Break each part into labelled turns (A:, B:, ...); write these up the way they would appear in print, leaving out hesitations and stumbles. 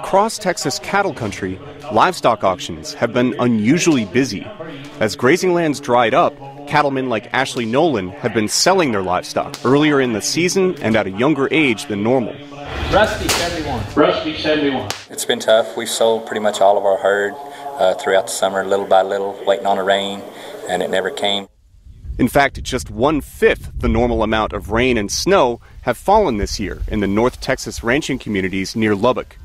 A: Across Texas cattle country, livestock auctions have been unusually busy. As grazing lands dried up, cattlemen like Ashley Nolan have been selling their livestock earlier in the season and at a younger age than normal.
B: Rusty 71. Rusty 71.
C: It's been tough. We've sold pretty much all of our herd throughout the summer, little by little, waiting on the rain, and it never came.
A: In fact, just 1/5 the normal amount of rain and snow have fallen this year in the North Texas ranching communities near Lubbock.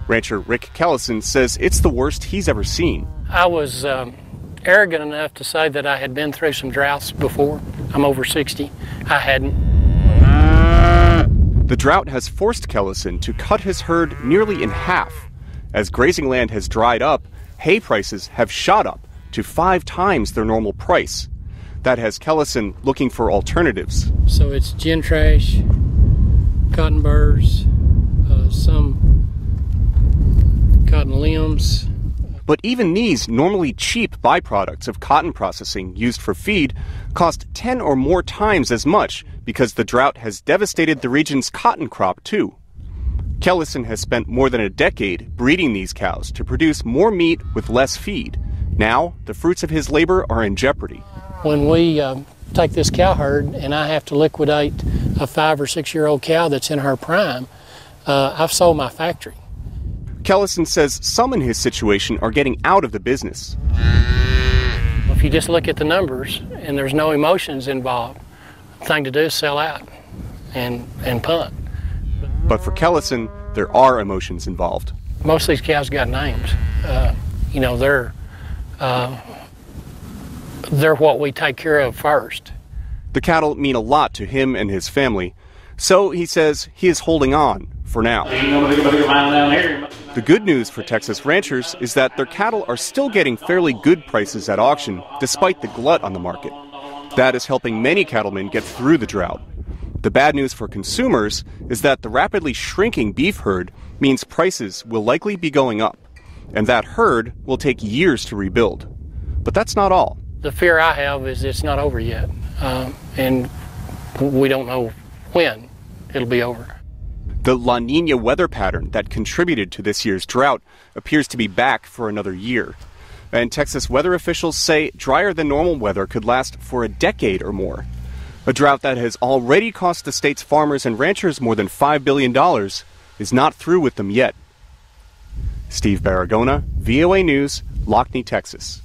A: Rancher Rick Kellison says it's the worst he's ever seen.
D: I was arrogant enough to say that I had been through some droughts before. I'm over 60. I hadn't.
A: The drought has forced Kellison to cut his herd nearly in half. As grazing land has dried up, hay prices have shot up to 5 times their normal price. That has Kellison looking for alternatives.
D: So it's gin trash, cotton burrs, some cotton limbs.
A: But even these normally cheap byproducts of cotton processing used for feed cost 10 or more times as much because the drought has devastated the region's cotton crop too. Kellison has spent more than a decade breeding these cows to produce more meat with less feed. Now, the fruits of his labor are in jeopardy.
D: When we take this cow herd and I have to liquidate a 5 or 6 year old cow that's in her prime, I've sold my factory.
A: Kellison says some in his situation are getting out of the business.
D: If you just look at the numbers and there's no emotions involved, the thing to do is sell out and punt.
A: But for Kellison, there are emotions involved.
D: Most of these cows got names. They're what we take care of first.
A: The cattle mean a lot to him and his family, so he says he is holding on for now. The good news for Texas ranchers is that their cattle are still getting fairly good prices at auction, despite the glut on the market. That is helping many cattlemen get through the drought. The bad news for consumers is that the rapidly shrinking beef herd means prices will likely be going up, and that herd will take years to rebuild. But that's not all.
D: The fear I have is it's not over yet, and we don't know when it'll be over.
A: The La Nina weather pattern that contributed to this year's drought appears to be back for another year. And Texas weather officials say drier than normal weather could last for a decade or more. A drought that has already cost the state's farmers and ranchers more than $5 billion is not through with them yet. Steve Baragona, VOA News, Lockney, Texas.